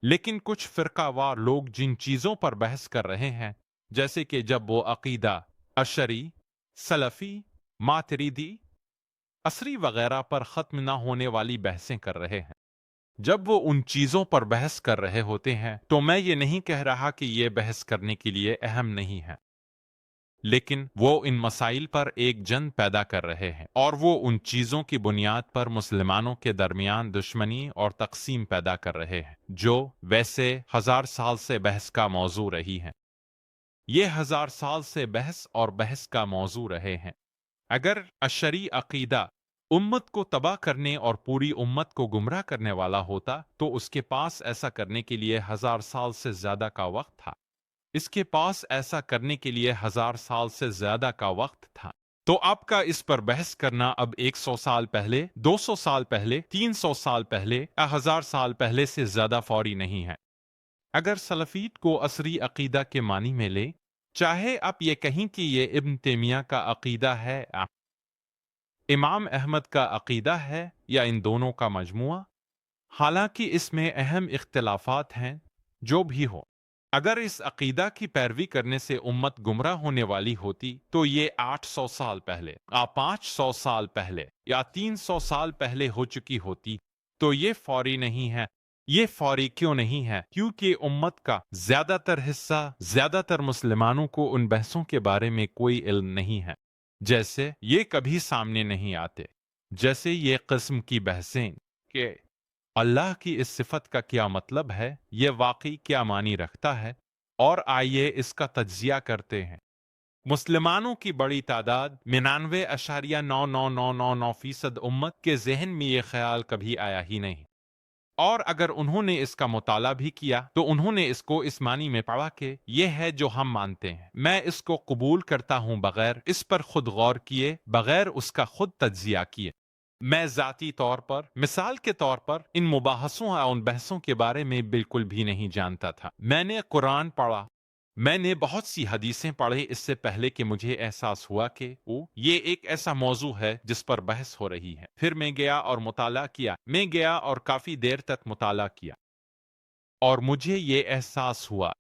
लेकिन कुछ फ़िरक़ावार लोग जिन चीज़ों पर बहस कर रहे हैं, जैसे कि जब वो अक़ीदा, अशरी, सलफ़ी, मातरीदी, असरी वग़ैरह पर ख़त्म न होने वाली बहसें कर रहे हैं, जब वो उन चीज़ों पर बहस कर रहे होते हैं, तो मैं ये नहीं कह रहा कि ये बहस करने के लिए अहम नहीं है, लेकिन वो इन मसाइल पर एक जंग पैदा कर रहे हैं और वो उन चीज़ों की बुनियाद पर मुसलमानों के दरमियान दुश्मनी और तक़सीम पैदा कर रहे हैं, जो वैसे 1000 साल से बहस का मौजू रही हैं। ये 1000 साल से बहस और बहस का मौजू रहे हैं। अगर अशरी अक़ीदा उम्मत को तबाह करने और पूरी उम्मत को गुमराह करने वाला होता, तो उसके पास ऐसा करने के लिए 1000 साल से ज़्यादा का वक्त था। इसके पास ऐसा करने के लिए 1000 साल से ज्यादा का वक्त था। तो आपका इस पर बहस करना अब 100 साल पहले, 200 साल पहले, 300 साल पहले या 1000 साल पहले से ज्यादा फौरी नहीं है। अगर सलफीट को असरी अकीदा के मानी में ले, चाहे आप ये कहीं कि ये इब्न तैमिया का अकीदा है, इमाम अहमद का अकीदा है या इन दोनों का मजमुआ, हालांकि इसमें अहम इख्तिलाफात हैं, जो भी हो, अगर इस अकीदा की पैरवी करने से उम्मत गुमराह होने वाली होती, तो ये 800 साल पहले या 500 साल पहले या 300 साल पहले हो चुकी होती। तो ये फौरी नहीं है। ये फौरी क्यों नहीं है? क्योंकि उम्मत का ज्यादातर हिस्सा, ज्यादातर मुसलमानों को उन बहसों के बारे में कोई इल्म नहीं है, जैसे ये कभी सामने नहीं आते, जैसे ये किस्म की बहसें कि अल्लाह की इस सिफत का क्या मतलब है, ये वाकई क्या मानी रखता है, और आइए इसका तज्जिया करते हैं। मुसलमानों की बड़ी तादाद 99.99999% उम्मत के जहन में ये ख्याल कभी आया ही नहीं, और अगर उन्होंने इसका मुताला भी किया तो उन्होंने इसको इस मानी में पढ़ा कि यह है जो हम मानते हैं। मैं इसको कबूल करता हूं बगैर इस पर खुद गौर किए, बगैर उसका खुद तज्जिया किए। मैं ज़ाती तौर पर, मिसाल के तौर पर, इन मुबाहसों या उन बहसों के बारे में बिल्कुल भी नहीं जानता था। मैंने कुरान पढ़ा, मैंने बहुत सी हदीसें पढ़ी इससे पहले कि मुझे एहसास हुआ कि ये एक ऐसा मौजू है जिस पर बहस हो रही है। फिर मैं गया और मुताला किया, मैं गया और काफ़ी देर तक मुताला किया, और मुझे ये एहसास हुआ,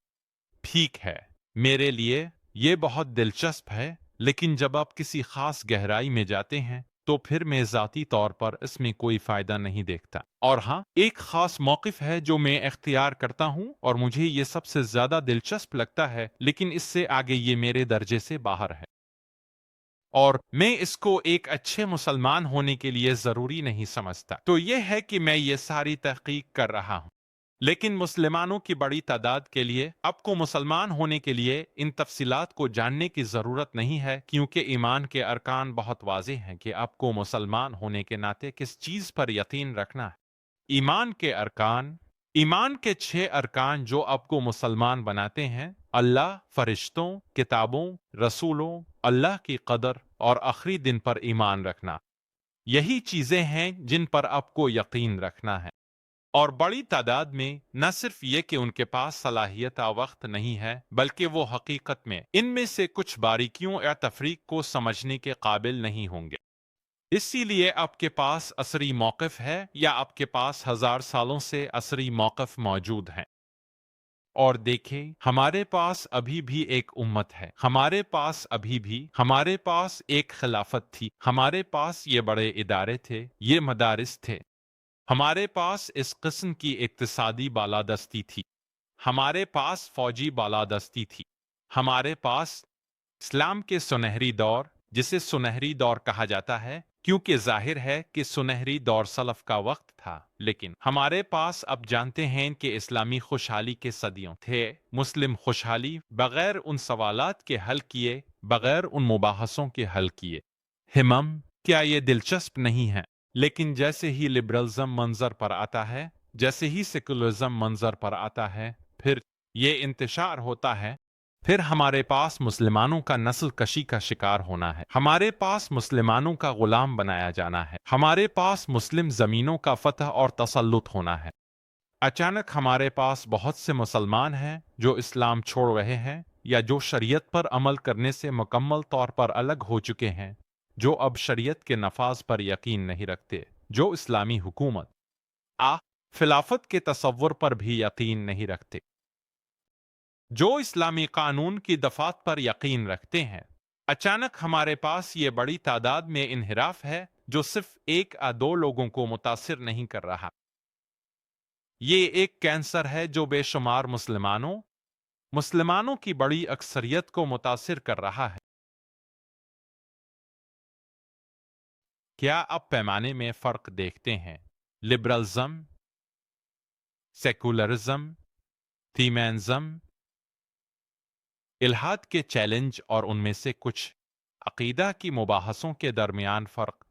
ठीक है, मेरे लिए ये बहुत दिलचस्प है, लेकिन जब आप किसी खास गहराई में जाते हैं तो फिर मैं ज़ाती तौर पर इसमें कोई फ़ायदा नहीं देखता। और हाँ, एक ख़ास मौक़िफ़ है जो मैं इख्तियार करता हूँ और मुझे ये सबसे ज़्यादा दिलचस्प लगता है, लेकिन इससे आगे ये मेरे दर्जे से बाहर है, और मैं इसको एक अच्छे मुसलमान होने के लिए ज़रूरी नहीं समझता। तो ये है कि मैं ये सारी तहक़ीक़ कर रहा हूँ, लेकिन मुसलमानों की बड़ी तादाद के लिए आपको मुसलमान होने के लिए इन तफसीलात को जानने की ज़रूरत नहीं है, क्योंकि ईमान के अरकान बहुत वाज़ेह हैं कि आपको मुसलमान होने के नाते किस चीज़ पर यकीन रखना है। ईमान के अरकान, ईमान के 6 अरकान जो आपको मुसलमान बनाते हैं: अल्लाह, फरिश्तों, किताबों, रसूलों, अल्लाह की कदर और आखिरी दिन पर ईमान रखना। यही चीज़ें हैं जिन पर आपको यकीन रखना है। और बड़ी तादाद में न सिर्फ ये कि उनके पास सलाहियत या वक्त नहीं है, बल्कि वो हकीकत में इनमें से कुछ बारीकियों या तफरीक को समझने के काबिल नहीं होंगे। इसीलिए आपके पास असरी मौक़िफ़ है, या आपके पास 1000 सालों से असरी मौक़िफ़ मौजूद हैं। और देखें, हमारे पास अभी भी एक उम्मत है, हमारे पास एक खिलाफत थी, हमारे पास ये बड़े इदारे थे, ये मदारिस थे, हमारे पास इस किस्म की इक्तिसादी बालादस्ती थी, हमारे पास फौजी बालादस्ती थी, हमारे पास इस्लाम के सुनहरी दौर, जिसे सुनहरी दौर कहा जाता है क्योंकि जाहिर है कि सुनहरी दौर सलफ का वक्त था, लेकिन हमारे पास अब जानते हैं कि इस्लामी खुशहाली के सदियों थे, मुस्लिम खुशहाली, बगैर उन सवालात के हल किए, बगैर उन मुबाहसों के हल किए। हिमम, क्या ये दिलचस्प नहीं है? लेकिन जैसे ही लिबरलिज्म मंजर पर आता है, जैसे ही सेकुलरिज्म मंजर पर आता है, फिर ये इंतशार होता है, फिर हमारे पास मुसलमानों का नस्ल कशी का शिकार होना है, हमारे पास मुसलमानों का गुलाम बनाया जाना है, हमारे पास मुस्लिम ज़मीनों का फतह और तसल्लुत होना है। अचानक हमारे पास बहुत से मुसलमान हैं जो इस्लाम छोड़ रहे हैं, या जो शरीयत पर अमल करने से मुकम्मल तौर पर अलग हो चुके हैं, जो अब शरीयत के नफाज पर यकीन नहीं रखते, जो इस्लामी हुकूमत खिलाफत के तसव्वुर पर भी यकीन नहीं रखते। जो इस्लामी कानून की दफात पर यकीन रखते हैं, अचानक हमारे पास ये बड़ी तादाद में इन्हिराफ है जो सिर्फ एक या दो लोगों को मुतासिर नहीं कर रहा। ये एक कैंसर है जो बेशुमार मुसलमानों की बड़ी अक्सरियत को मुतासिर कर रहा है। क्या आप पैमाने में फर्क देखते हैं? लिबरलिज्म, सेकुलरिज्म, थीमेनिज्म, इल्हाद के चैलेंज और उनमें से कुछ अकीदा की मुबाहसों के दरमियान फर्क।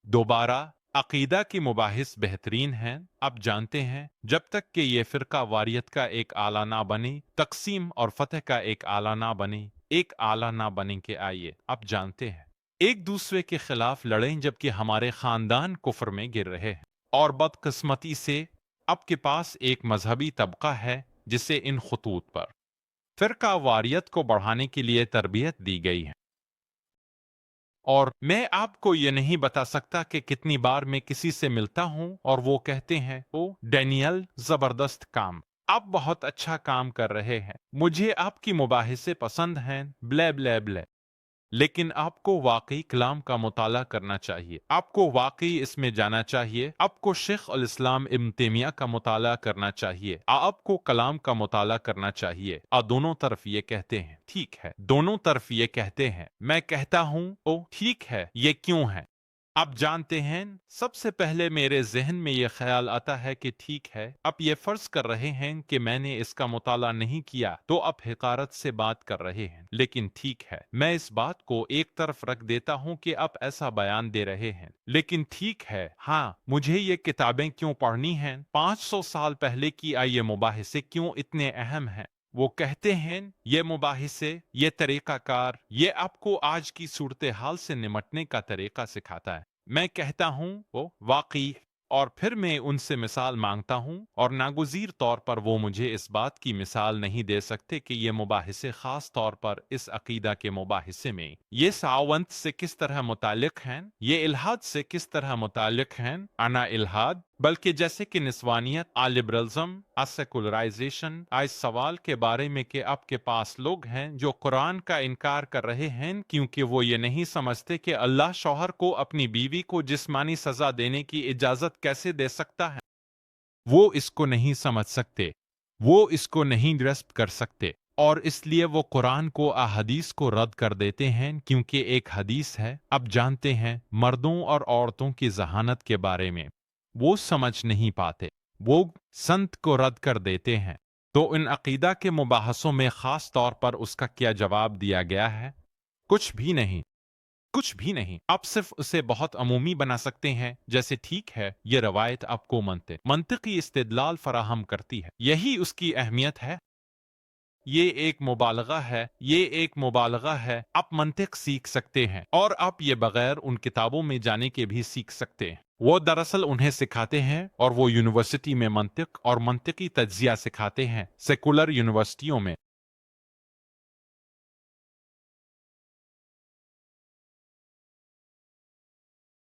दोबारा, अकीदा की मुबाहिस बेहतरीन हैं। आप जानते हैं, जब तक कि ये फ़िरका वारियत का एक आला ना बने, तकसीम और फतह का एक आला ना बने, एक आला ना बने के आइए, आप जानते हैं, एक दूसरे के खिलाफ लड़ें जबकि हमारे खानदान कुफ्र में गिर रहे हैं। और बदकिस्मती से आपके पास एक मजहबी तबका है जिसे इन खतूत पर फ़िरका वारियत को बढ़ाने के लिए तरबियत दी गई है। और मैं आपको ये नहीं बता सकता कि कितनी बार मैं किसी से मिलता हूं और वो कहते हैं, ओ डैनियल, जबरदस्त काम, आप बहुत अच्छा काम कर रहे हैं, मुझे आपकी मुबाहिसे पसंद हैं, ब्ले ब्ले ब्ले। लेकिन आपको वाकई कलाम का मुताला करना चाहिए, आपको वाकई इसमें जाना चाहिए, आपको शेख अल इस्लाम इब्न तैमिया का मुताला करना चाहिए, आपको कलाम का मुताला करना चाहिए। दोनों तरफ ये कहते हैं, ठीक है, दोनों तरफ ये कहते हैं। मैं कहता हूँ, ओ ठीक है, ये क्यों है? आप जानते हैं, सबसे पहले मेरे जहन में यह ख्याल आता है कि ठीक है, आप ये फर्ज कर रहे हैं कि मैंने इसका मुताला नहीं किया तो आप हिकारत से बात कर रहे हैं। लेकिन ठीक है, मैं इस बात को एक तरफ रख देता हूं कि आप ऐसा बयान दे रहे हैं। लेकिन ठीक है, हाँ, मुझे ये किताबें क्यों पढ़नी हैं? 500 साल पहले की ये मुबाहिसे क्यों इतने अहम हैं? वो कहते हैं, ये मुबाहिसे, ये तरीकाकार, ये आपको आज की सूरत हाल से निमटने का तरीका सिखाता है। मैं कहता हूँ, वो वाकई। और फिर मैं उनसे मिसाल मांगता हूँ और नागुज़ीर तौर पर वो मुझे इस बात की मिसाल नहीं दे सकते कि ये मुबाहिसे ख़ास तौर पर इस अकीदा के मुबाहिसे में ये सावंत से किस तरह मुतालिक हैं, ये इल्हाद से किस तरह मुतालिक हैं, अना इल्हाद, बल्कि जैसे कि निस्वानियत, लिबरलिज्म, सेकुलराइजेशन। इस सवाल के बारे में कि आपके पास लोग हैं जो कुरान का इनकार कर रहे हैं क्योंकि वो ये नहीं समझते कि अल्लाह शौहर को अपनी बीवी को जिस्मानी सजा देने की इजाजत कैसे दे सकता है। वो इसको नहीं समझ सकते, वो इसको नहीं ग्रस्त कर सकते, और इसलिए वो कुरान को हदीस को रद्द कर देते हैं क्योंकि एक हदीस है, अब जानते हैं, मर्दों और औरतों की जहानत के बारे में वो समझ नहीं पाते, वो संत को रद्द कर देते हैं। तो इन अकीदा के मुबाहसों में खास तौर पर उसका क्या जवाब दिया गया है? कुछ भी नहीं, कुछ भी नहीं। आप सिर्फ उसे बहुत अमूमी बना सकते हैं, जैसे ठीक है, ये रवायत आपको मंतिकी इस्तेदलाल फराहम करती है, यही उसकी अहमियत है। ये एक मुबालगा है, ये एक मुबालगा है। आप मंतिक सीख सकते हैं और आप ये बगैर उन किताबों में जाने के भी सीख सकते हैं। वो दरअसल उन्हें सिखाते हैं और वो यूनिवर्सिटी में मंतिक और मंतिकी तज्जिया सिखाते हैं, सेकुलर यूनिवर्सिटियों में।